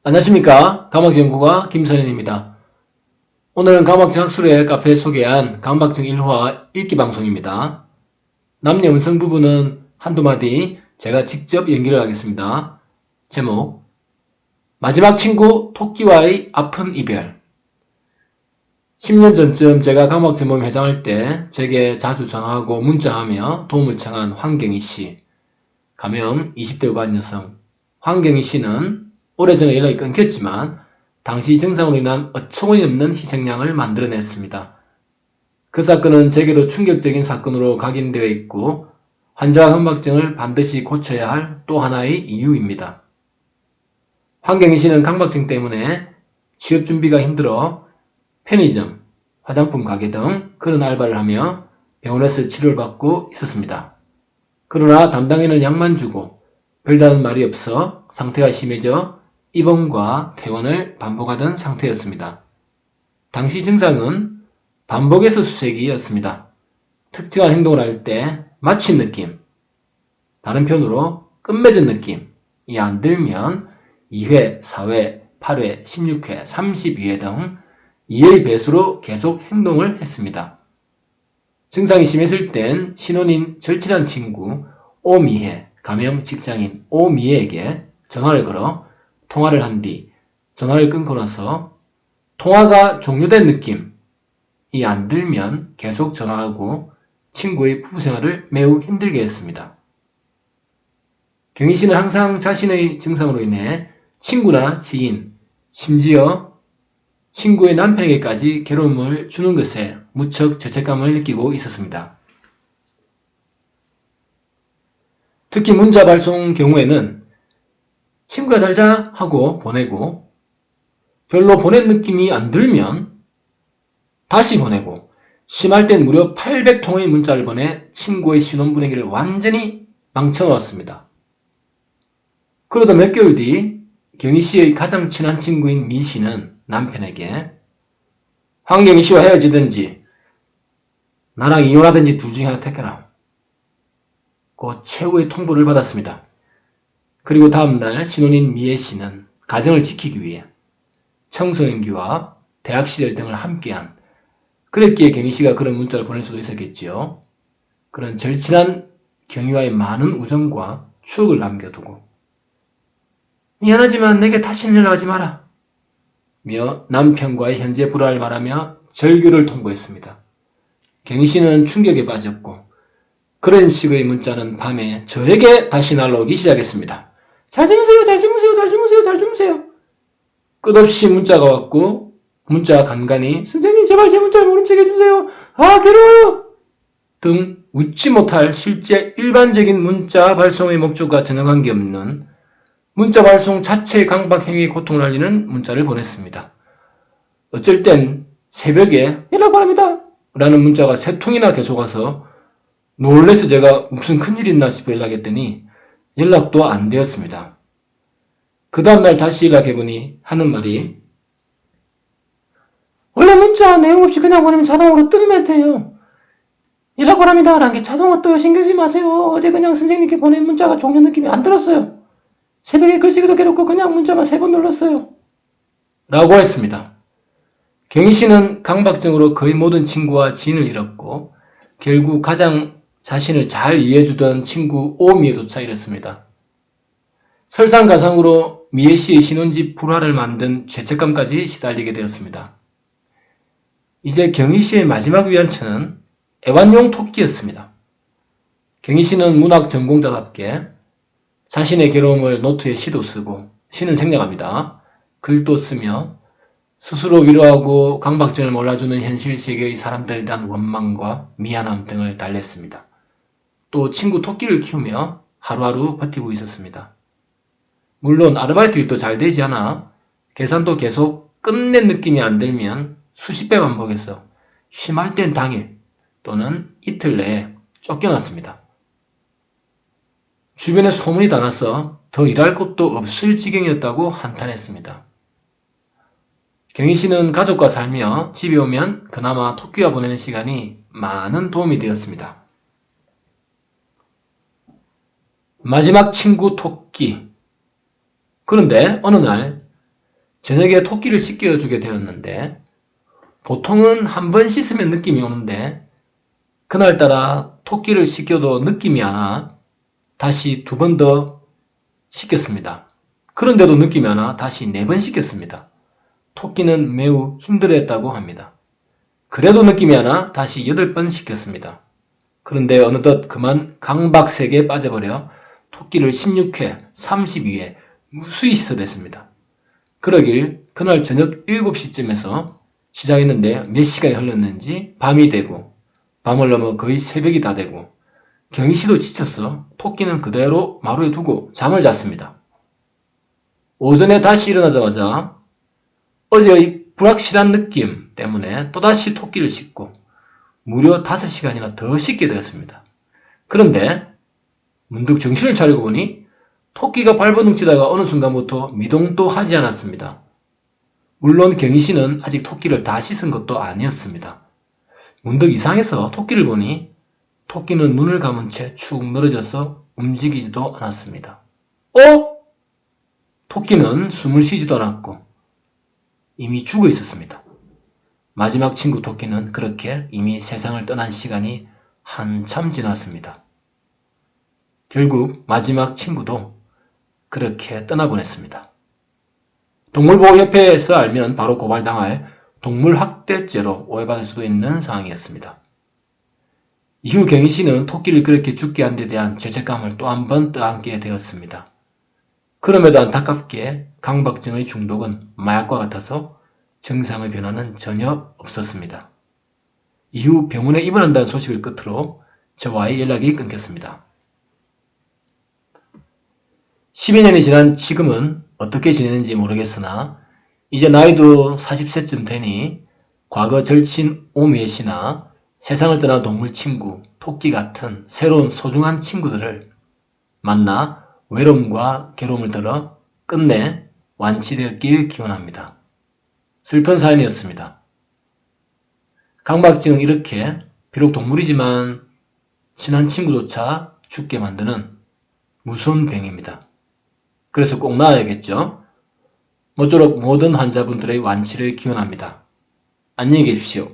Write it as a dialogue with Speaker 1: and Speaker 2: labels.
Speaker 1: 안녕하십니까. 감학연구가 김선현입니다. 오늘은 감학증 학술의 카페에 소개한 감학증 1화 읽기 방송입니다. 남녀 음성 부분은 한두 마디 제가 직접 연기를 하겠습니다. 제목 마지막 친구 토끼와의 아픈 이별. 10년 전쯤 제가 감학증 모임 회장할 때 제게 자주 전화하고 문자하며 도움을 청한 황경희씨. 가명 20대 후반 여성. 황경희씨는 오래전에 연락이 끊겼지만 당시 증상으로 인한 어처구니 없는 희생양을 만들어냈습니다. 그 사건은 제게도 충격적인 사건으로 각인되어 있고 환자와 협막증을 반드시 고쳐야 할 또 하나의 이유입니다. 황경희 씨는 강박증 때문에 취업 준비가 힘들어 편의점, 화장품 가게 등 그런 알바를 하며 병원에서 치료를 받고 있었습니다. 그러나 담당에는 약만 주고 별다른 말이 없어 상태가 심해져 입원과 퇴원을 반복하던 상태였습니다. 당시 증상은 반복해서 수색이었습니다. 특정한 행동을 할 때 마친 느낌, 다른 편으로 끝맺은 느낌이 안 들면 2회, 4회, 8회, 16회, 32회 등 2의 배수로 계속 행동을 했습니다. 증상이 심했을 땐 신혼인 절친한 친구 오미혜, 가명 직장인 오미혜에게 전화를 걸어 통화를 한 뒤 전화를 끊고 나서 통화가 종료된 느낌이 안 들면 계속 전화하고 친구의 부부생활을 매우 힘들게 했습니다. 경희 씨는 항상 자신의 증상으로 인해 친구나 지인, 심지어 친구의 남편에게까지 괴로움을 주는 것에 무척 죄책감을 느끼고 있었습니다. 특히 문자 발송 경우에는 친구가 잘자 하고 보내고 별로 보낸 느낌이 안 들면 다시 보내고 심할 땐 무려 800통의 문자를 보내 친구의 신혼 분위기를 완전히 망쳐놓았습니다. 그러다 몇 개월 뒤 경희 씨의 가장 친한 친구인 미 씨는 남편에게 황경희 씨와 헤어지든지 나랑 이혼하든지 둘 중에 하나 택해라. 그 최후의 통보를 받았습니다. 그리고 다음날 신혼인 미애 씨는 가정을 지키기 위해 청소년기와 대학 시절 등을 함께한, 그랬기에 경희 씨가 그런 문자를 보낼 수도 있었겠지요. 그런 절친한 경희와의 많은 우정과 추억을 남겨두고 미안하지만 내게 다시는 연락하지 마라 며 남편과의 현재 불화를 말하며 절교를 통보했습니다. 경희 씨는 충격에 빠졌고 그런 식의 문자는 밤에 저에게 다시 날라오기 시작했습니다. 잘 주무세요, 잘 주무세요, 잘 주무세요, 잘 주무세요. 끝없이 문자가 왔고 문자 간간히 선생님 제발 제 문자를 모른 척 해주세요. 아 괴로워요. 등 웃지 못할 실제 일반적인 문자 발송의 목적과 전혀 관계없는 문자 발송 자체의 강박 행위의 고통을 알리는 문자를 보냈습니다. 어쩔 땐 새벽에 연락 바랍니다 라는 문자가 3통이나 계속 와서 놀래서 제가 무슨 큰일 있나 싶어 연락했더니 연락도 안 되었습니다. 그 다음날 다시 연락해보니 하는 말이 원래 문자 내용 없이 그냥 보내면 자동으로 뜨면 돼요. 연락 바랍니다 라는 게 자동으로 떠요. 신경 쓰지 마세요. 어제 그냥 선생님께 보낸 문자가 종료 느낌이 안 들었어요. 새벽에 글쓰기도 괴롭고 그냥 문자만 3번 눌렀어요. 라고 했습니다. 경희 씨는 강박증으로 거의 모든 친구와 지인을 잃었고 결국 가장 자신을 잘 이해해주던 친구 오미에조차 잃었습니다. 설상가상으로 미애 씨의 신혼집 불화를 만든 죄책감까지 시달리게 되었습니다. 이제 경희 씨의 마지막 위안처는 애완용 토끼였습니다. 경희 씨는 문학 전공자답게 자신의 괴로움을 노트에 시도 쓰고 시는 생략합니다. 글도 쓰며 스스로 위로하고 강박증을 몰라주는 현실 세계의 사람들에 대한 원망과 미안함 등을 달랬습니다. 또 친구 토끼를 키우며 하루하루 버티고 있었습니다. 물론 아르바이트 일도 잘 되지 않아 계산도 계속 끝낸 느낌이 안 들면 수십 배 반복해서 심할 땐 당일 또는 이틀 내에 쫓겨났습니다. 주변에 소문이 다 나서 더 일할 곳도 없을 지경이었다고 한탄했습니다. 경희 씨는 가족과 살며 집에 오면 그나마 토끼와 보내는 시간이 많은 도움이 되었습니다. 마지막 친구 토끼. 그런데 어느 날 저녁에 토끼를 씻겨주게 되었는데 보통은 한 번 씻으면 느낌이 오는데 그날따라 토끼를 씻겨도 느낌이 안 와 다시 2번 더 씻겼습니다. 그런데도 느낌이 안 와 다시 4번 씻겼습니다. 토끼는 매우 힘들어했다고 합니다. 그래도 느낌이 안 와 다시 8번 씻겼습니다. 그런데 어느덧 그만 강박색에 빠져버려 토끼를 16회, 32회 무수히 씻어댔습니다. 그러길 그날 저녁 7시쯤에서 시작했는데 몇 시간이 흘렀는지 밤이 되고 밤을 넘어 거의 새벽이 다 되고 경희씨도 지쳤어 토끼는 그대로 마루에 두고 잠을 잤습니다. 오전에 다시 일어나자마자 어제의 불확실한 느낌 때문에 또다시 토끼를 씻고 무려 5시간이나 더 씻게 되었습니다. 그런데 문득 정신을 차리고 보니 토끼가 발버둥치다가 어느 순간부터 미동도 하지 않았습니다. 물론 경희씨는 아직 토끼를 다 씻은 것도 아니었습니다. 문득 이상해서 토끼를 보니 토끼는 눈을 감은 채 축 늘어져서 움직이지도 않았습니다. 토끼는 숨을 쉬지도 않았고 이미 죽어 있었습니다. 마지막 친구 토끼는 그렇게 이미 세상을 떠난 시간이 한참 지났습니다. 결국 마지막 친구도 그렇게 떠나보냈습니다. 동물보호협회에서 알면 바로 고발당할 동물학대죄로 오해받을 수도 있는 상황이었습니다. 이후 경희씨는 토끼를 그렇게 죽게 한 데 대한 죄책감을 또 한 번 떠안게 되었습니다. 그럼에도 안타깝게 강박증의 중독은 마약과 같아서 증상의 변화는 전혀 없었습니다. 이후 병원에 입원한다는 소식을 끝으로 저와의 연락이 끊겼습니다. 12년이 지난 지금은 어떻게 지내는지 모르겠으나 이제 나이도 40세쯤 되니 과거 절친 오미애씨나 세상을 떠난 동물 친구, 토끼 같은 새로운 소중한 친구들을 만나 외로움과 괴로움을 덜어 끝내 완치되었길 기원합니다. 슬픈 사연이었습니다. 강박증은 이렇게 비록 동물이지만 친한 친구조차 죽게 만드는 무서운 병입니다. 그래서 꼭 나아야겠죠? 모쪼록 모든 환자분들의 완치를 기원합니다. 안녕히 계십시오.